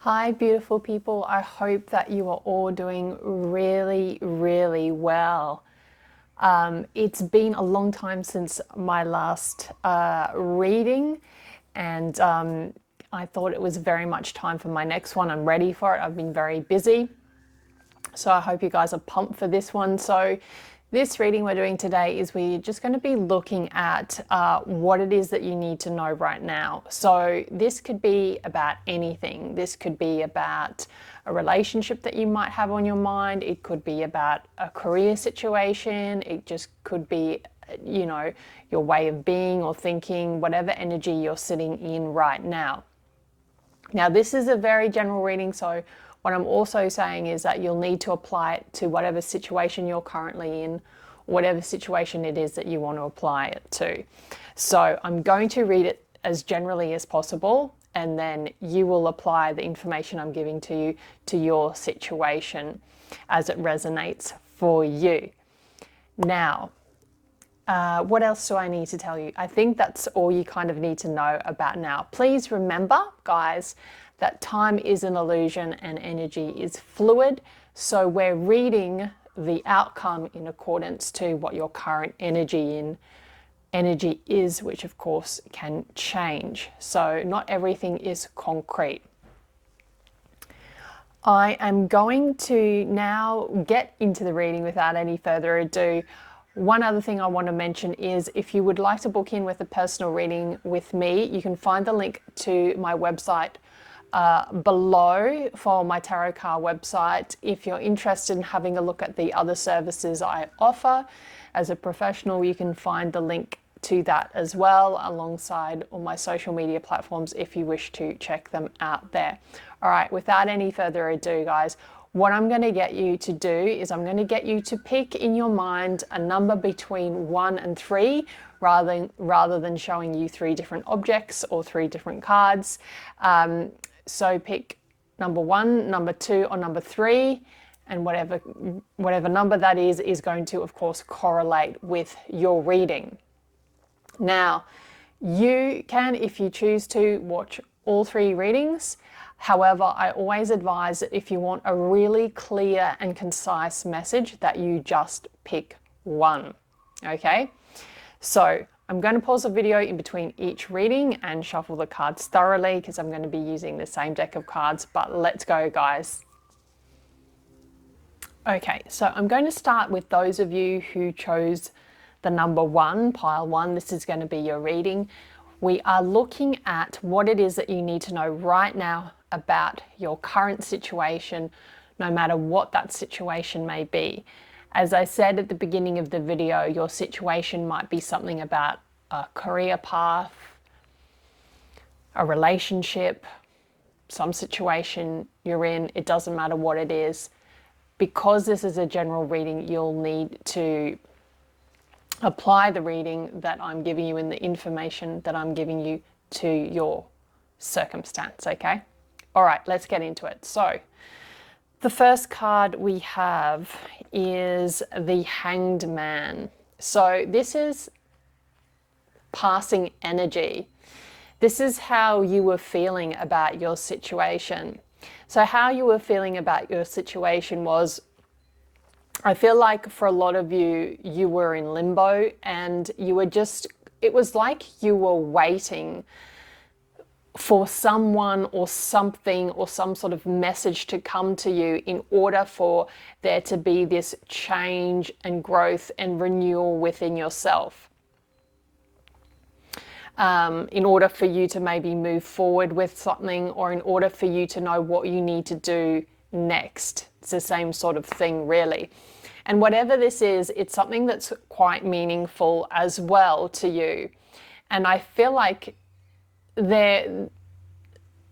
Hi, beautiful people. I hope that you are all doing really, really well. It's been a long time since my last reading, and I thought it was very much time for my next one. I'm ready for it. I've been very busy, so I hope you guys are pumped for this one. So this reading we're doing today is we're just going to be looking at what it is that you need to know right now. So this could be about anything. This could be about a relationship that you might have on your mind. It could be about a career situation. It just could be, you know, your way of being or thinking, whatever energy you're sitting in right now. Now, this is a very general reading, so what I'm also saying is that you'll need to apply it to whatever situation you're currently in, whatever situation it is that you want to apply it to. So I'm going to read it as generally as possible, and then you will apply the information I'm giving to you to your situation as it resonates for you. Now, what else do I need to tell you? I think that's all you kind of need to know about now. Please remember, guys, that time is an illusion and energy is fluid. So we're reading the outcome in accordance to what your current energy is, which of course can change. So not everything is concrete. I am going to now get into the reading without any further ado. One other thing I want to mention is if you would like to book in with a personal reading with me, you can find the link to my website below for my tarot card website. If you're interested in having a look at the other services I offer as a professional, you can find the link to that as well alongside all my social media platforms if you wish to check them out there. All right, without any further ado, guys, what I'm going to get you to do is I'm going to get you to pick in your mind a number between 1 and 3 rather than showing you 3 different objects or 3 different cards. So pick number 1, number 2, or number 3, and whatever number that is going to, of course, correlate with your reading. Now, you can, if you choose to, watch all 3 readings. However, I always advise that if you want a really clear and concise message, that you just pick one. Okay? So I'm going to pause the video in between each reading and shuffle the cards thoroughly because I'm going to be using the same deck of cards, but let's go, guys. Okay, so I'm going to start with those of you who chose the number 1, pile 1. This is going to be your reading. We are looking at what it is that you need to know right now about your current situation, no matter what that situation may be. As I said at the beginning of the video, your situation might be something about a career path, a relationship, some situation you're in. It doesn't matter what it is. Because this is a general reading, you'll need to apply the reading that I'm giving you and the information that I'm giving you to your circumstance, okay? All right, let's get into it. So the first card we have is the Hanged Man. So this is passing energy. This is how you were feeling about your situation. So how you were feeling about your situation was, I feel like for a lot of you, you were in limbo and you were just, it was like you were waiting for someone or something or some sort of message to come to you in order for there to be this change and growth and renewal within yourself. In order for you to maybe move forward with something, or in order for you to know what you need to do next. It's the same sort of thing, really. And whatever this is, it's something that's quite meaningful as well to you. And I feel like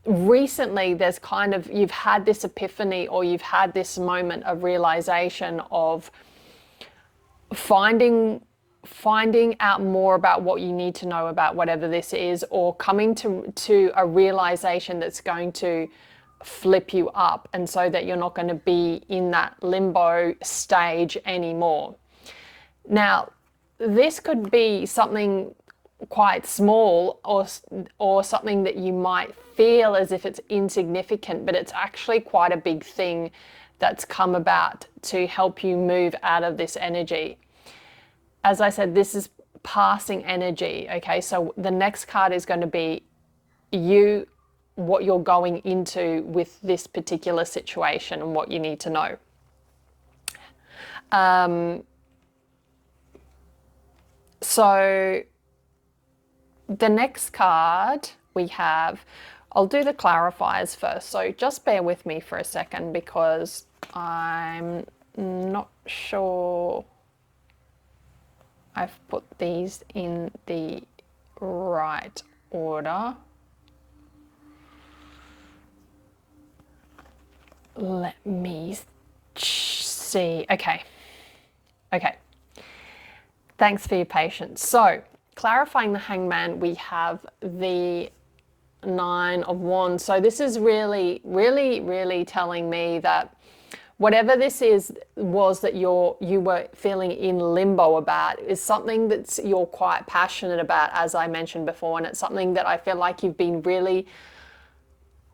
recently there's kind of, you've had this epiphany, or you've had this moment of realization of finding out more about what you need to know about whatever this is, or coming to a realization that's going to flip you up, and so that you're not going to be in that limbo stage anymore. Now, this could be something quite small, or something that you might feel as if it's insignificant, but it's actually quite a big thing that's come about to help you move out of this energy. As I said, this is passing energy, okay? So the next card is going to be what you're going into with this particular situation and what you need to know. So the next card we have, I'll do the clarifiers first. So just bear with me for a second because I'm not sure I've put these in the right order. Let me see. Okay. Thanks for your patience. So, clarifying the Hangman, we have the 9 of Wands. So this is really telling me that whatever this was that you were feeling in limbo about is something that you're quite passionate about, as I mentioned before, and it's something that I feel like you've been really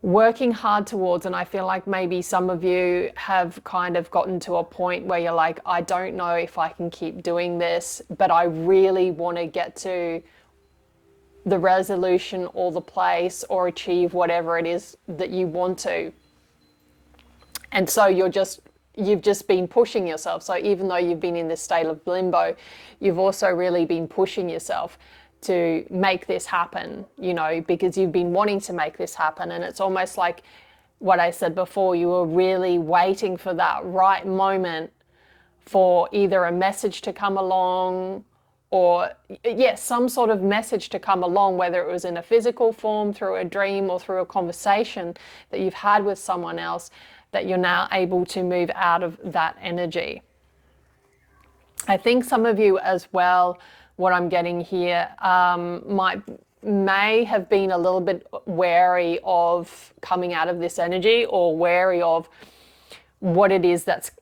working hard towards. And I feel like maybe some of you have kind of gotten to a point where you're like, I don't know if I can keep doing this, but I really want to get to the resolution or the place or achieve whatever it is that you want to. And so you've just been pushing yourself. So even though you've been in this state of limbo, you've also really been pushing yourself to make this happen, you know, because you've been wanting to make this happen. And it's almost like what I said before, you were really waiting for that right moment for either a message to come along or, yes, some sort of message to come along, whether it was in a physical form, through a dream, or through a conversation that you've had with someone else, that you're now able to move out of that energy. I think some of you as well, what I'm getting here, may have been a little bit wary of coming out of this energy, or wary of what it is that's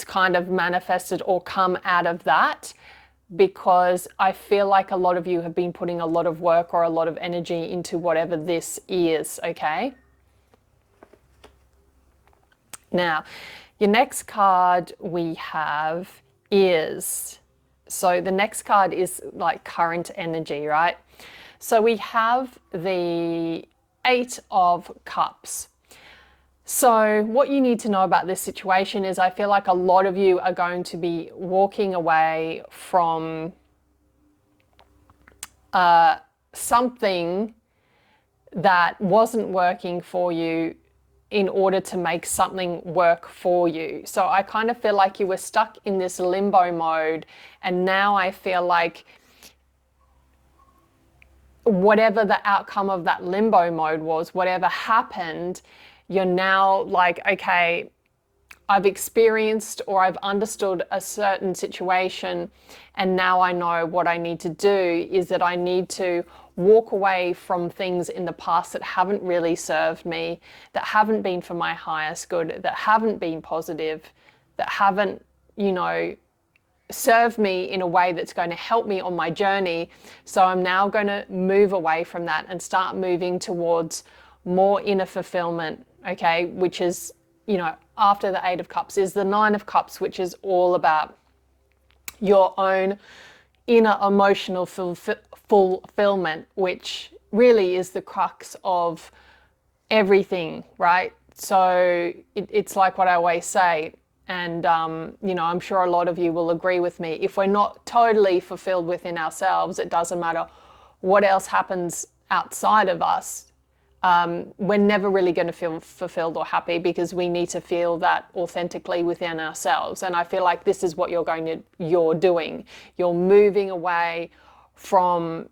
kind of manifested or come out of that, because I feel like a lot of you have been putting a lot of work or a lot of energy into whatever this is, okay? Now, your next card we have is, so the next card is like current energy, right? So we have the 8 of Cups. So what you need to know about this situation is I feel like a lot of you are going to be walking away from something that wasn't working for you in order to make something work for you. So I kind of feel like you were stuck in this limbo mode, and now I feel like whatever the outcome of that limbo mode was, whatever happened, you're now like, okay, I've experienced or I've understood a certain situation, and now I know what I need to do is that I need to walk away from things in the past that haven't really served me, that haven't been for my highest good, that haven't been positive, that haven't, you know, served me in a way that's going to help me on my journey. So I'm now going to move away from that and start moving towards more inner fulfillment, okay, which is, you know, after the 8 of Cups is the 9 of Cups, which is all about your own inner emotional fulfillment, which really is the crux of everything, right? So it's like what I always say, and you know, I'm sure a lot of you will agree with me. If we're not totally fulfilled within ourselves, it doesn't matter what else happens outside of us. We're never really going to feel fulfilled or happy, because we need to feel that authentically within ourselves. And I feel like this is what you're doing. You're moving away from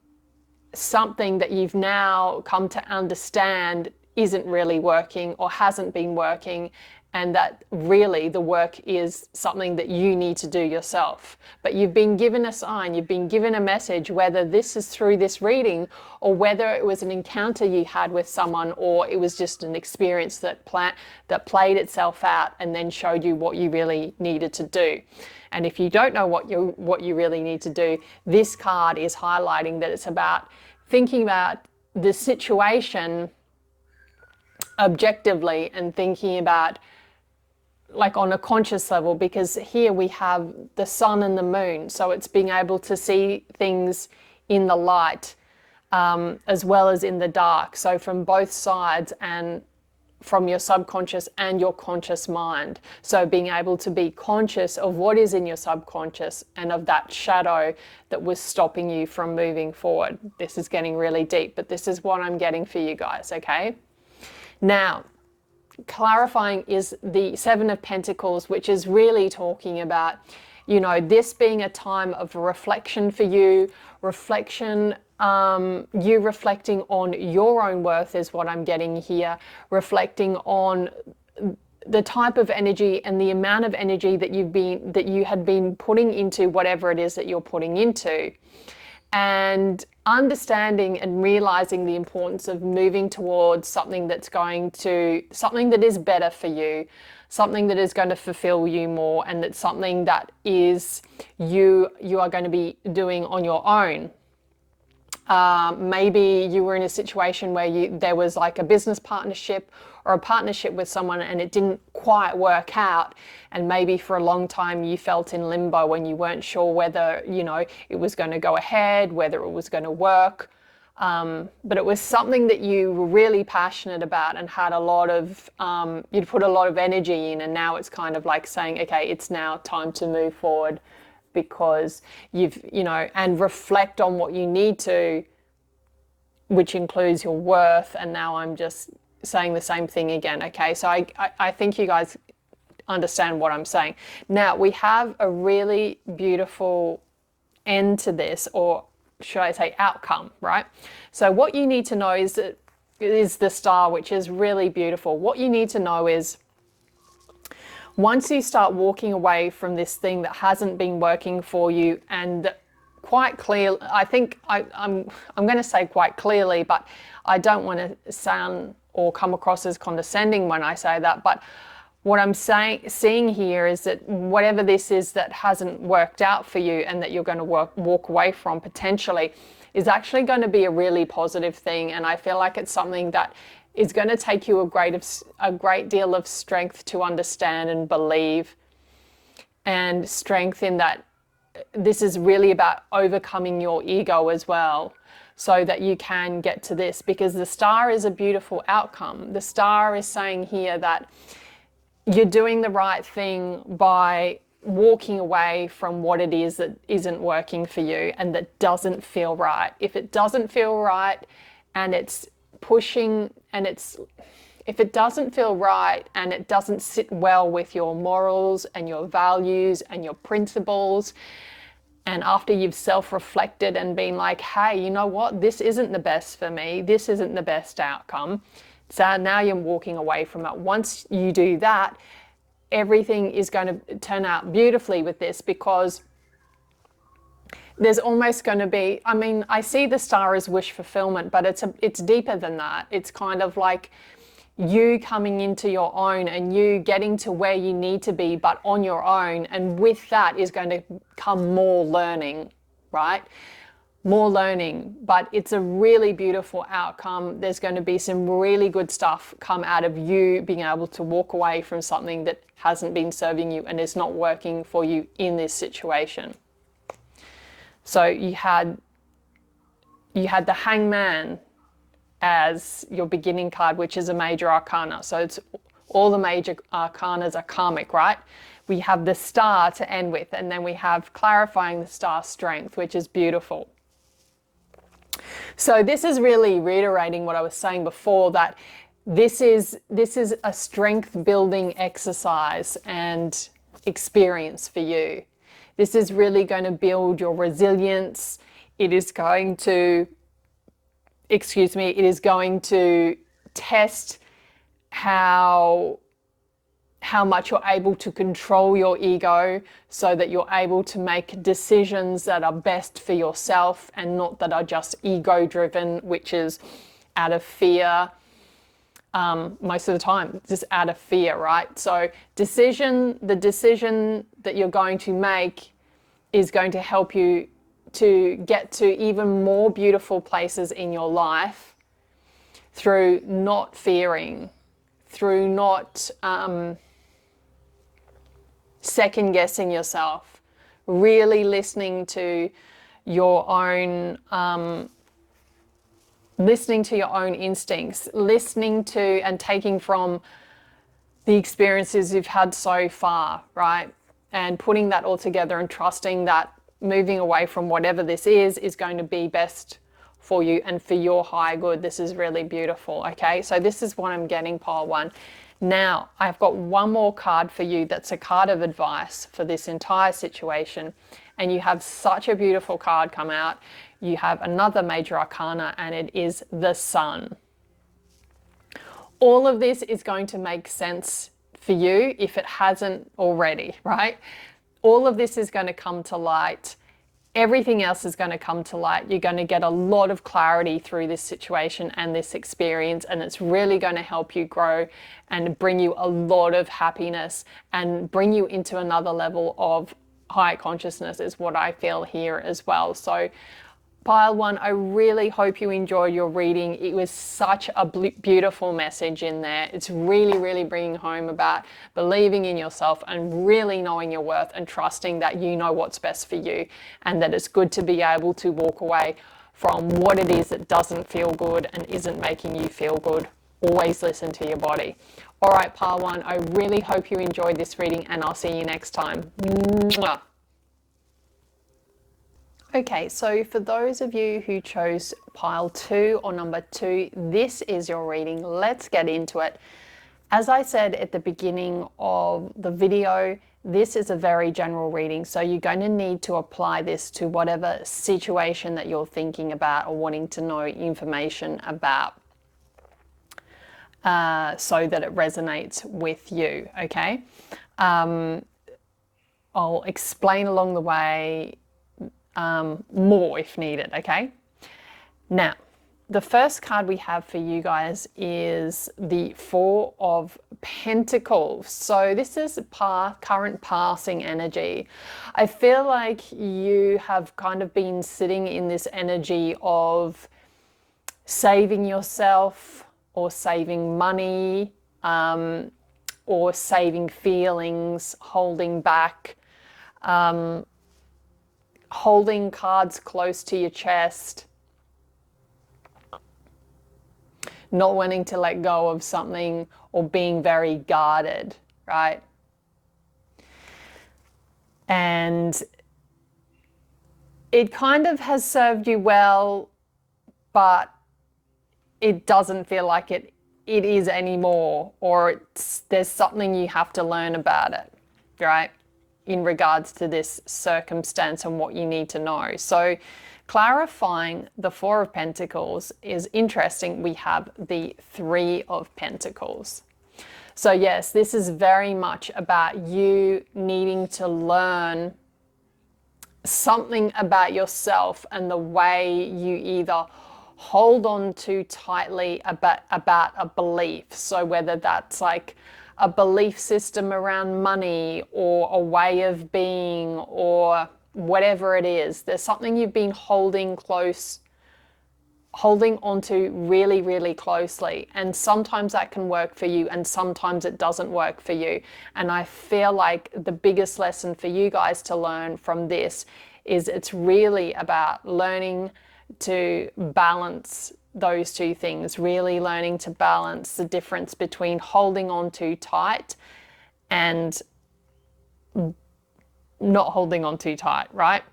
something that you've now come to understand isn't really working or hasn't been working, and that really the work is something that you need to do yourself. But you've been given a sign, you've been given a message, whether this is through this reading or whether it was an encounter you had with someone, or it was just an experience that played itself out and then showed you what you really needed to do. And if you don't know what you really need to do, this card is highlighting that it's about thinking about the situation objectively and thinking about, like, on a conscious level, because here we have the sun and the moon, so it's being able to see things in the light as well as in the dark, so from both sides, and from your subconscious and your conscious mind. So being able to be conscious of what is in your subconscious and of that shadow that was stopping you from moving forward. This is getting really deep, but this is what I'm getting for you guys, okay? Now, clarifying is the Seven of Pentacles, which is really talking about, you know, this being a time of reflection for you, you reflecting on your own worth is what I'm getting here, reflecting on the type of energy and the amount of energy that you had been putting into whatever it is that you're putting into, and understanding and realizing the importance of moving towards something that is better for you, something that is going to fulfill you more, and that's something that is you are going to be doing on your own. Maybe you were in a situation where there was like a business partnership or a partnership with someone and it didn't quite work out, and maybe for a long time you felt in limbo when you weren't sure whether, you know, it was going to go ahead, whether it was going to work, but it was something that you were really passionate about and had a lot of you'd put a lot of energy in, and now it's kind of like saying, okay, it's now time to move forward, because and reflect on what you need to, which includes your worth. And now I'm just saying the same thing again, okay? So I think you guys understand what I'm saying. Now, we have a really beautiful end to this, or should I say outcome, right? So what you need to know is the Star, which is really beautiful. What you need to know is, once you start walking away from this thing that hasn't been working for you, and quite clear, I think I'm going to say quite clearly, but I don't want to sound or come across as condescending when I say that, but what I'm seeing here is that whatever this is that hasn't worked out for you and that you're going to walk away from potentially is actually going to be a really positive thing. And I feel like it's something that is going to take you a great deal of strength to understand and believe, and strength in that this is really about overcoming your ego as well, so that you can get to this, because the Star is a beautiful outcome. The Star is saying here that you're doing the right thing by walking away from what it is that isn't working for you and that doesn't feel right. If it doesn't feel right and it's pushing, and if it doesn't feel right and it doesn't sit well with your morals and your values and your principles, and after you've self-reflected and been like, hey, you know what, this isn't the best for me, this isn't the best outcome, so now you're walking away from it. Once you do that, everything is going to turn out beautifully with this, because there's almost going to be, I mean, I see the Star as wish fulfillment, but it's deeper than that. It's kind of like you coming into your own and you getting to where you need to be, but on your own. And with that is going to come more learning, right? More learning, but it's a really beautiful outcome. There's going to be some really good stuff come out of you being able to walk away from something that hasn't been serving you and is not working for you in this situation. So you had the Hangman as your beginning card, which is a major arcana. So it's all the major arcanas are karmic, right? We have the Star to end with, and then we have clarifying the Star strength, which is beautiful. So this is really reiterating what I was saying before, that this is a strength building exercise and experience for you. This is really going to build your resilience. It is going to, it is going to test how how much you're able to control your ego so that you're able to make decisions that are best for yourself and not that are just ego driven, which is out of fear. Most of the time, just out of fear, right? So the decision that you're going to make is going to help you to get to even more beautiful places in your life through not fearing, through not second guessing yourself, really listening to your own instincts, listening to and taking from the experiences you've had so far, right? And putting that all together and trusting that moving away from whatever this is going to be best for you and for your higher good. This is really beautiful, okay? So this is what I'm getting, pile one. Now, I've got one more card for you that's a card of advice for this entire situation. And you have such a beautiful card come out. You have another major arcana, and it is the Sun. All of this is going to make sense for you if it hasn't already, right? All of this is going to come to light. Everything else is going to come to light. You're going to get a lot of clarity through this situation and this experience, and it's really going to help you grow and bring you a lot of happiness and bring you into another level of higher consciousness is what I feel here as well. So pile one, I really hope you enjoyed your reading. It was such a beautiful message in there. It's really, really bringing home about believing in yourself and really knowing your worth and trusting that you know what's best for you, and that it's good to be able to walk away from what it is that doesn't feel good and isn't making you feel good. Always listen to your body. All right, pile one, I really hope you enjoyed this reading, and I'll see you next time. Mwah. Okay, so for those of you who chose pile two or number two, this is your reading. Let's get into it. As I said at the beginning of the video, this is a very general reading, so you're going to need to apply this to whatever situation that you're thinking about or wanting to know information about, so that it resonates with you, okay? I'll explain along the way more if needed, okay? Now, the first card we have for you guys is the Four of Pentacles. So this is current passing energy. I feel like you have kind of been sitting in this energy of saving yourself or saving money, or saving feelings, holding back, holding cards close to your chest, not wanting to let go of something, or being very guarded, right? And it kind of has served you well, but it doesn't feel like it is anymore, or there's something you have to learn about it, right? In regards to this circumstance and what you need to know. So clarifying the Four of Pentacles is interesting. We have the Three of Pentacles. So yes, this is very much about you needing to learn something about yourself and the way you either hold on too tightly about a belief. So whether that's like a belief system around money or a way of being or whatever it is, there's something you've been holding onto really, really closely. And sometimes that can work for you and sometimes it doesn't work for you. And I feel like the biggest lesson for you guys to learn from this is it's really about learning to balance those two things, really learning to balance the difference between holding on too tight and not holding on too tight, right?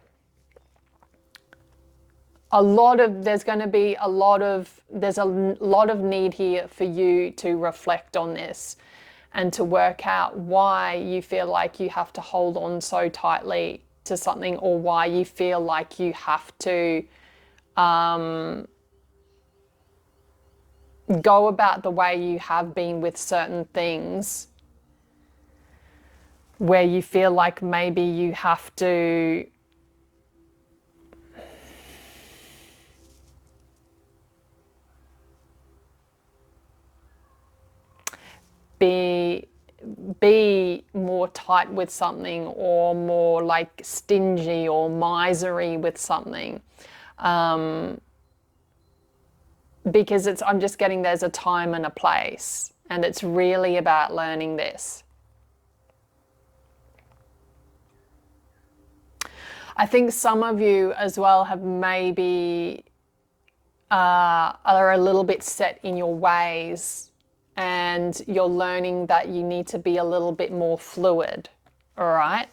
There's a lot of need here for you to reflect on this and to work out why you feel like you have to hold on so tightly to something, or why you feel like you have to go about the way you have been with certain things where you feel like maybe you have to be more tight with something, or more like stingy or misery with something, because I'm just getting there's a time and a place, and it's really about learning this. I think some of you as well have maybe are a little bit set in your ways, and you're learning that you need to be a little bit more fluid. All right.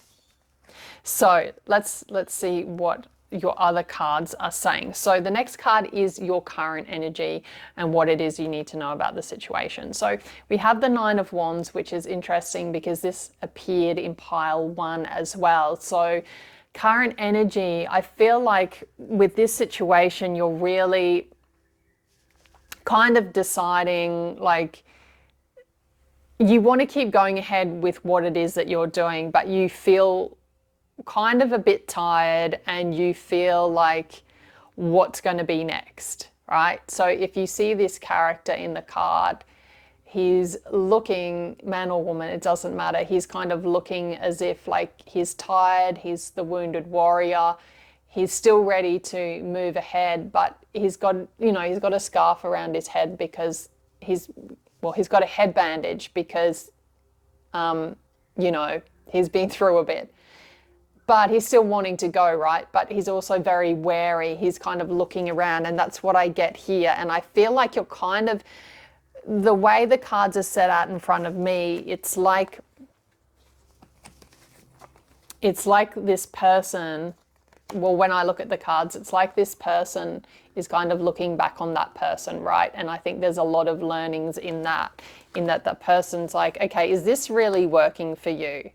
So let's see what your other cards are saying. So the next card is your current energy and what it is you need to know about the situation. So we have the Nine of Wands, which is interesting because this appeared in pile 1 as well. So current energy, I feel like with this situation, you're really kind of deciding, like, you want to keep going ahead with what it is that you're doing, but you feel kind of a bit tired, and you feel like, what's going to be next, right? So if you see this character in the card, he's looking, man or woman, it doesn't matter, he's kind of looking as if like he's tired, he's the wounded warrior, he's still ready to move ahead, but he's got, you know, he's got a scarf around his head because he's got a head bandage because, you know, he's been through a bit. But he's still wanting to go, right? But he's also very wary. He's kind of looking around, and that's what I get here. And I feel like you're kind of, the way the cards are set out in front of me, it's like this person, well, when I look at the cards, it's like this person is kind of looking back on that person, right? And I think there's a lot of learnings in that that person's like, okay, is this really working for you?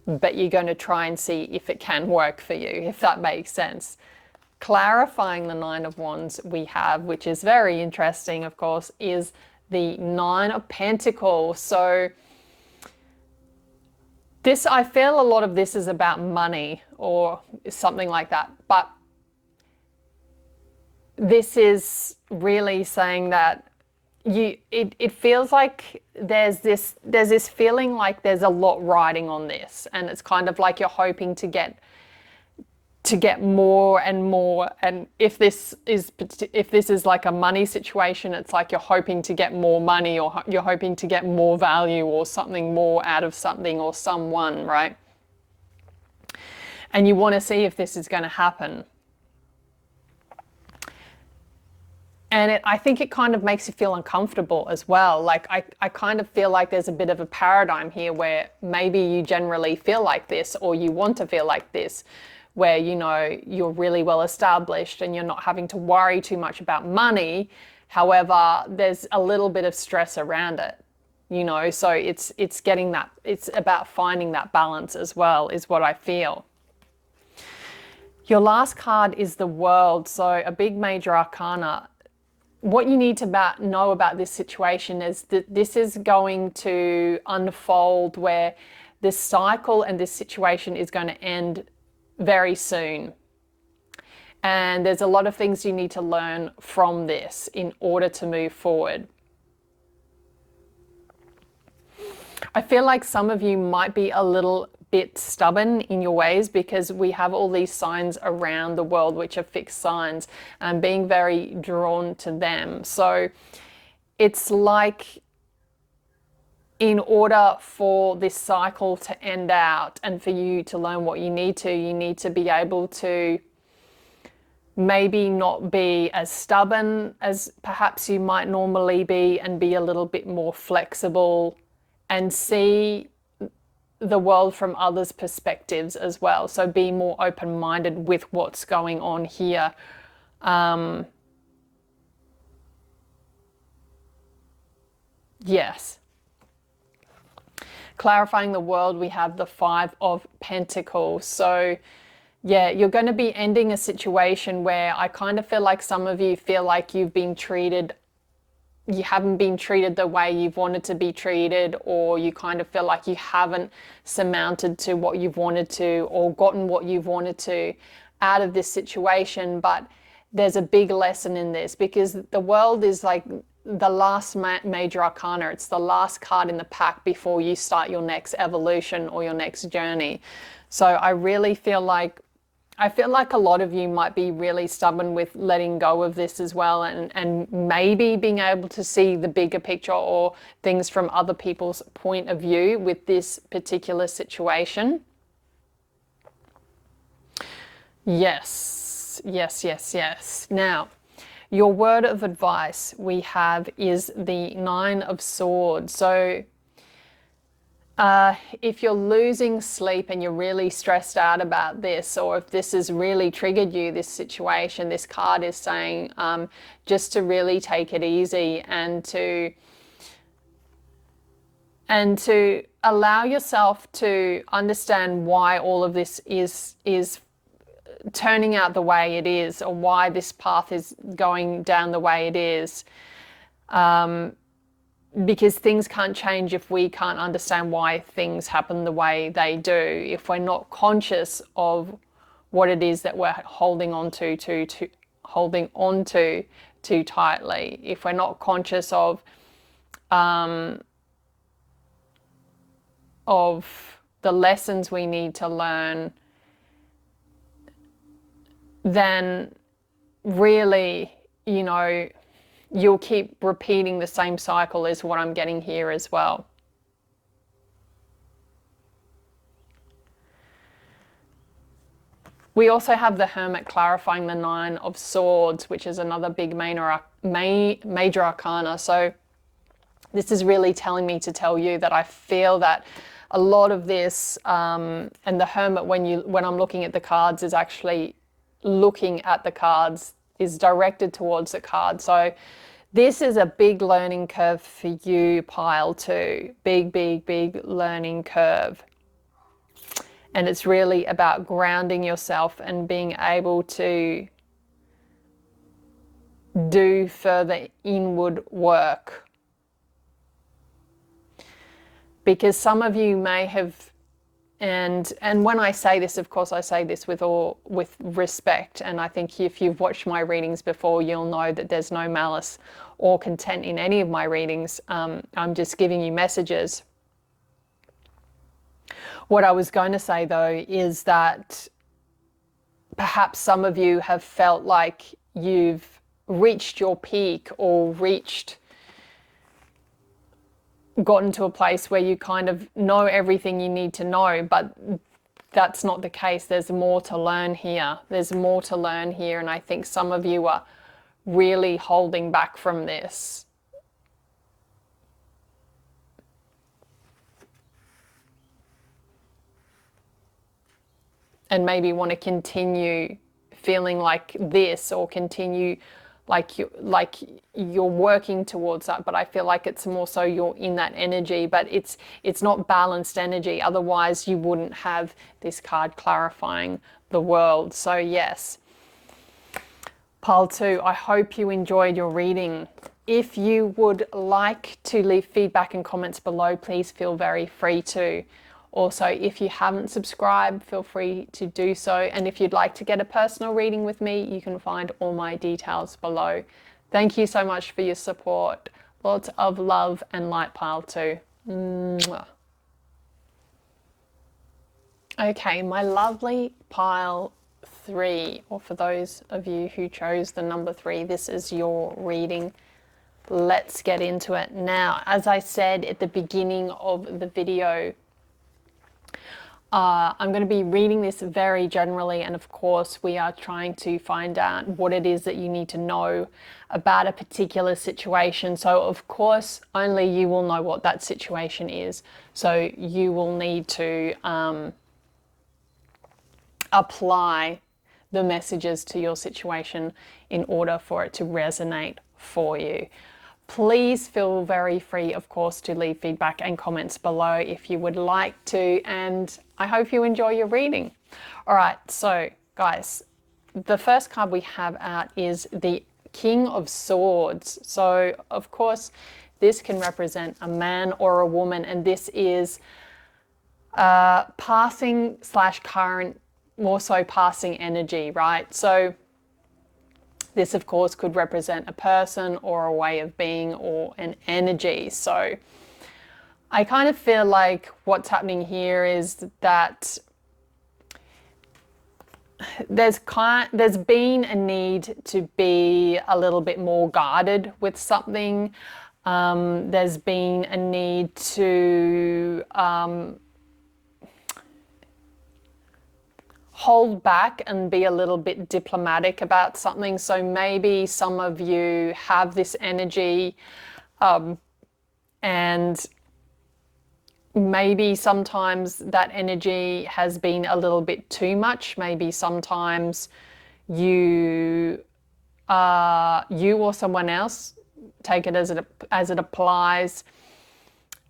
But you're going to try and see if it can work for you, if that makes sense. Clarifying the Nine of Wands we have, which is very interesting, of course, is the Nine of Pentacles. So this, I feel a lot of this is about money or something like that. But this is really saying that it feels like there's this feeling like there's a lot riding on this, and it's kind of like you're hoping to get more and more. And if this is like a money situation, it's like you're hoping to get more money, or you're hoping to get more value or something more out of something or someone, right? And you want to see if this is going to happen. And I think it kind of makes you feel uncomfortable as well. Like I kind of feel like there's a bit of a paradigm here where maybe you generally feel like this, or you want to feel like this, where, you know, you're really well established and you're not having to worry too much about money. However, there's a little bit of stress around it, you know, so it's getting that, it's about finding that balance as well, is what I feel. Your last card is the World. So a big major arcana. What you need to know about this situation is that this is going to unfold where this cycle and this situation is going to end very soon. And there's a lot of things you need to learn from this in order to move forward. I feel like some of you might be a little bit stubborn in your ways, because we have all these signs around the world which are fixed signs, and being very drawn to them. So it's like, in order for this cycle to end out and for you to learn what you need to be able to maybe not be as stubborn as perhaps you might normally be, and be a little bit more flexible and see the world from others' perspectives as well. So be more open-minded with what's going on here. Yes. Clarifying the World, we have the Five of Pentacles. So yeah, you're going to be ending a situation where I kind of feel like some of you feel like you've been treated you haven't been treated the way you've wanted to be treated, or you kind of feel like you haven't surmounted to what you've wanted to, or gotten what you've wanted to out of this situation. But there's a big lesson in this, because the world is like the last major arcana. It's the last card in the pack before you start your next evolution or your next journey. So I really feel like a lot of you might be really stubborn with letting go of this as well, and maybe being able to see the bigger picture or things from other people's point of view with this particular situation. Yes, yes, yes, yes. Now, your word of advice we have is the 9 of Swords. So if you're losing sleep and you're really stressed out about this, or if this has really triggered you, this situation, this card is saying just to really take it easy, and to allow yourself to understand why all of this is turning out the way it is, or why this path is going down the way it is. Because things can't change if we can't understand why things happen the way they do. If we're not conscious of what it is that we're holding on to too tightly. If we're not conscious of the lessons we need to learn, then really, you know, you'll keep repeating the same cycle, is what I'm getting here as well. We also have the Hermit clarifying the 9 of Swords, which is another big major arcana. So this is really telling me to tell you that I feel that a lot of this, and the Hermit, when I'm looking at the cards, is actually looking at the cards, is directed towards the card. So this is a big learning curve for you, pile 2. Big, big, big learning curve. And it's really about grounding yourself and being able to do further inward work. Because some of you may have, and when I say this, of course, I say this with respect. And I think if you've watched my readings before, you'll know that there's no malice or content in any of my readings. I'm just giving you messages. What I was going to say, though, is that perhaps some of you have felt like you've reached your peak, or gotten to a place where you kind of know everything you need to know, but that's not the case. There's more to learn here. There's more to learn here, and I think some of you are really holding back from this. And maybe want to continue feeling like this, or continue like you're working towards that. But I feel like it's more so you're in that energy, but it's not balanced energy. Otherwise you wouldn't have this card clarifying the world. So yes, pile 2, I hope you enjoyed your reading. If you would like to leave feedback and comments below, please feel very free to. Also, if you haven't subscribed, feel free to do so. And if you'd like to get a personal reading with me, you can find all my details below. Thank you so much for your support. Lots of love and light, pile 2. Mwah. Okay, my lovely pile 3, or for those of you who chose the number 3, this is your reading. Let's get into it. Now, as I said at the beginning of the video, I'm going to be reading this very generally, and of course we are trying to find out what it is that you need to know about a particular situation. So of course only you will know what that situation is, so you will need to apply the messages to your situation in order for it to resonate for you. Please feel very free, of course, to leave feedback and comments below if you would like to, and I hope you enjoy your reading. All right, so guys, the first card we have out is the King of Swords. So of course this can represent a man or a woman, and this is passing / current, more so passing energy, right? So this of course could represent a person or a way of being or an energy. So I kind of feel like what's happening here is that there's been a need to be a little bit more guarded with something. There's been a need to hold back and be a little bit diplomatic about something. So maybe some of you have this energy, and maybe sometimes that energy has been a little bit too much. Maybe sometimes you or someone else, take it as it applies,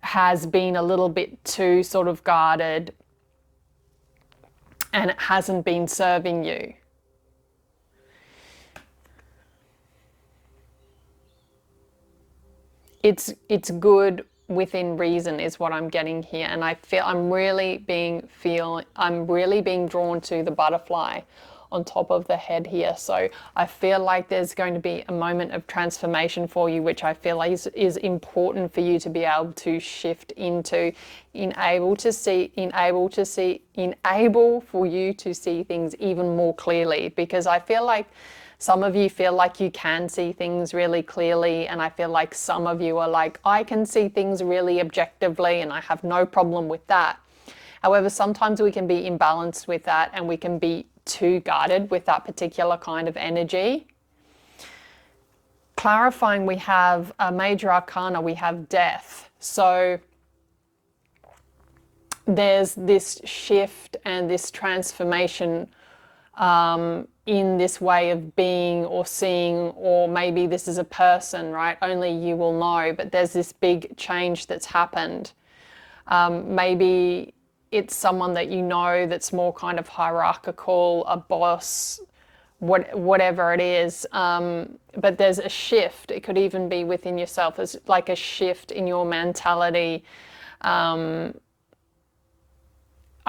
has been a little bit too sort of guarded, and it hasn't been serving you. It's good within reason is what I'm getting here, and I feel I'm really being drawn to the butterfly on top of the head here. So I feel like there's going to be a moment of transformation for you, which I feel like is important for you to be able to shift into, enable for you to see things even more clearly. Because I feel like some of you feel like you can see things really clearly, and I feel like some of you are like, I can see things really objectively and I have no problem with that. However, sometimes we can be imbalanced with that, and we can be too guarded with that particular kind of energy. Clarifying, we have a major arcana, we have death. So there's this shift and this transformation in this way of being or seeing, or maybe this is a person, right? Only you will know, but there's this big change that's happened. Maybe it's someone that you know that's more kind of hierarchical, a boss, whatever it is. But there's a shift. It could even be within yourself. There's like a shift in your mentality. I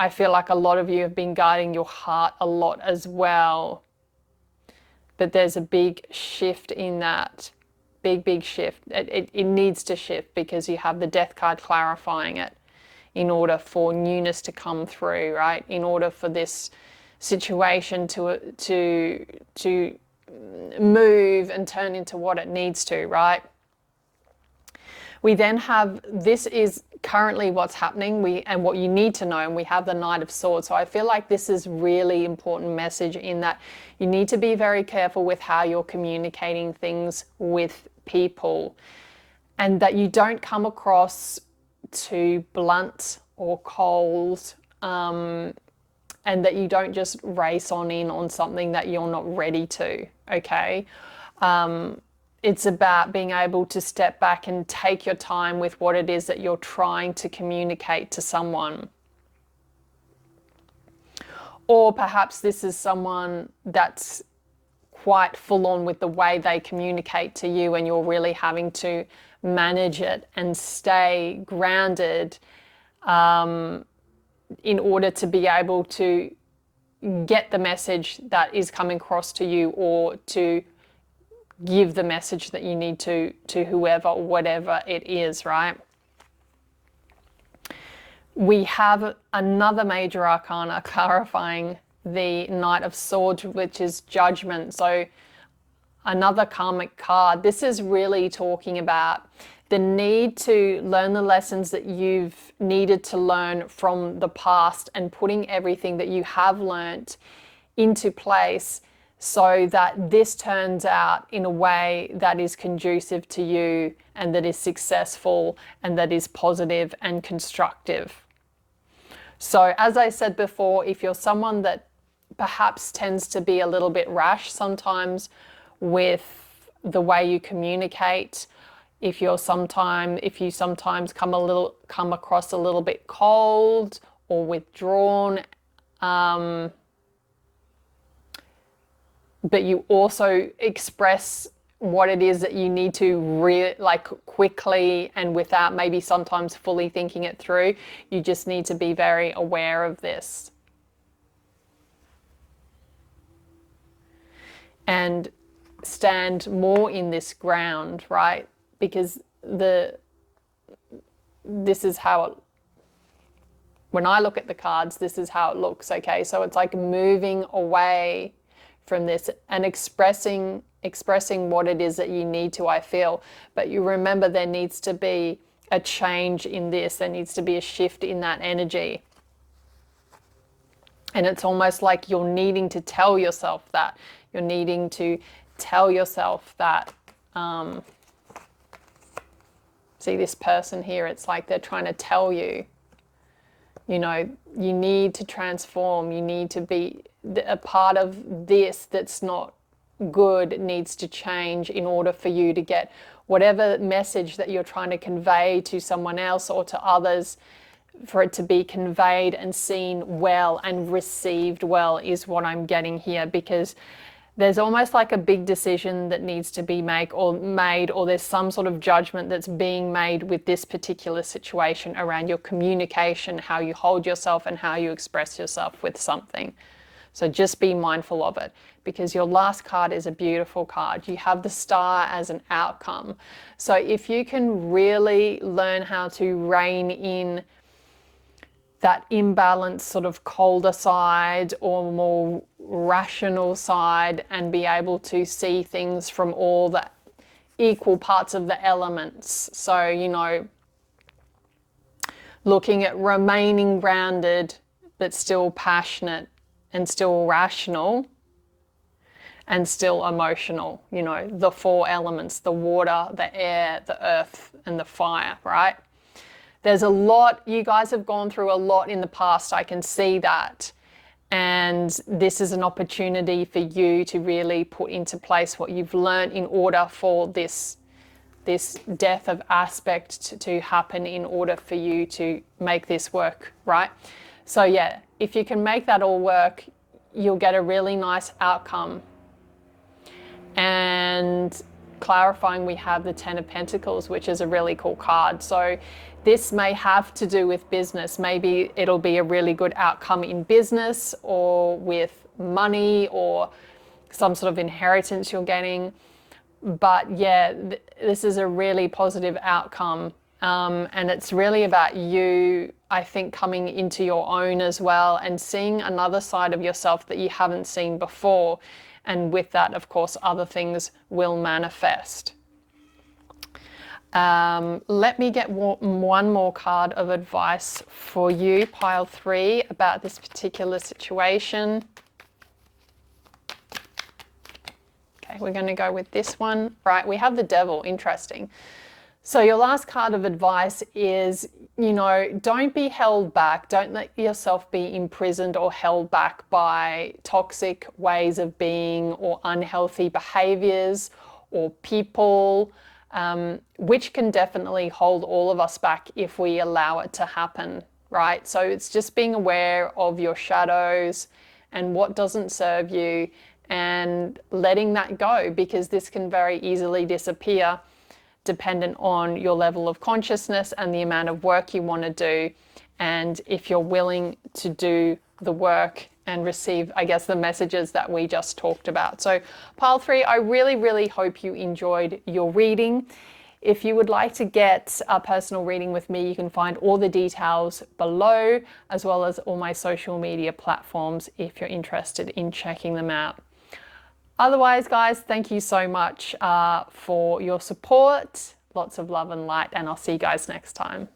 feel like a lot of you have been guarding your heart a lot as well. But there's a big shift in that. Big shift. It needs to shift because you have the death card clarifying it, in order for newness to come through, right? In order for this situation to move and turn into what it needs to, right? We then have, this is currently what's happening, and what you need to know, and we have the Knight of Swords. So I feel like this is really important message, in that you need to be very careful with how you're communicating things with people, and that you don't come across too blunt or cold, and that you don't just race on in on something that you're not ready to, okay? It's about being able to step back and take your time with what it is that you're trying to communicate to someone. Or perhaps this is someone that's quite full on with the way they communicate to you, and you're really having to manage it and stay grounded in order to be able to get the message that is coming across to you, or to give the message that you need to whoever or whatever it is, right? We have another major arcana clarifying the Knight of Swords, which is Judgment. So another karmic card. This is really talking about the need to learn the lessons that you've needed to learn from the past, and putting everything that you have learnt into place so that this turns out in a way that is conducive to you, and that is successful, and that is positive and constructive. So as I said before, if you're someone that perhaps tends to be a little bit rash sometimes with the way you communicate, if you sometimes come across a little bit cold or withdrawn, but you also express what it is that you need to quickly and without maybe sometimes fully thinking it through. You just need to be very aware of this. And stand more in this ground, right? Because this is how it, when I look at the cards, this is how it looks, okay? So it's like moving away from this and expressing what it is that you need to, I feel. But you remember, there needs to be a change in this. There needs to be a shift in that energy. And it's almost like you're needing to tell yourself that. You're needing to tell yourself that, see this person here, it's like they're trying to tell you, you know, you need to transform. You need to be a part of this that's not good, needs to change in order for you to get whatever message that you're trying to convey to someone else or to others, for it to be conveyed and seen well and received well, is what I'm getting here. Because there's almost like a big decision that needs to be made, or there's some sort of judgment that's being made with this particular situation around your communication, how you hold yourself and how you express yourself with something. So just be mindful of it, because your last card is a beautiful card. You have the Star as an outcome. So if you can really learn how to rein in that imbalanced sort of colder side or more rational side, and be able to see things from all the equal parts of the elements. So, you know, looking at remaining grounded but still passionate and still rational and still emotional, you know, the 4 elements, the water, the air, the earth and the fire, right? There's a lot, you guys have gone through a lot in the past, I can see that. And this is an opportunity for you to really put into place what you've learned in order for this death of aspect to happen, in order for you to make this work, right? So yeah, if you can make that all work, you'll get a really nice outcome. And clarifying, we have the 10 of Pentacles, which is a really cool card. So this may have to do with business. Maybe it'll be a really good outcome in business, or with money, or some sort of inheritance you're getting. But yeah, this is a really positive outcome. And it's really about you, I think, coming into your own as well, and seeing another side of yourself that you haven't seen before. And with that, of course, other things will manifest. Let me get one more card of advice for you, pile 3, about this particular situation. Okay, we're going to go with this one. Right, we have the Devil. Interesting. So your last card of advice is, you know, don't be held back. Don't let yourself be imprisoned or held back by toxic ways of being, or unhealthy behaviors, or people, which can definitely hold all of us back if we allow it to happen, right? So it's just being aware of your shadows and what doesn't serve you, and letting that go, because this can very easily disappear, dependent on your level of consciousness and the amount of work you want to do, and if you're willing to do the work and receive, I guess, the messages that we just talked about. So pile 3, I really, really hope you enjoyed your reading. If you would like to get a personal reading with me, you can find all the details below, as well as all my social media platforms if you're interested in checking them out. Otherwise, guys, thank you so much for your support. Lots of love and light, and I'll see you guys next time.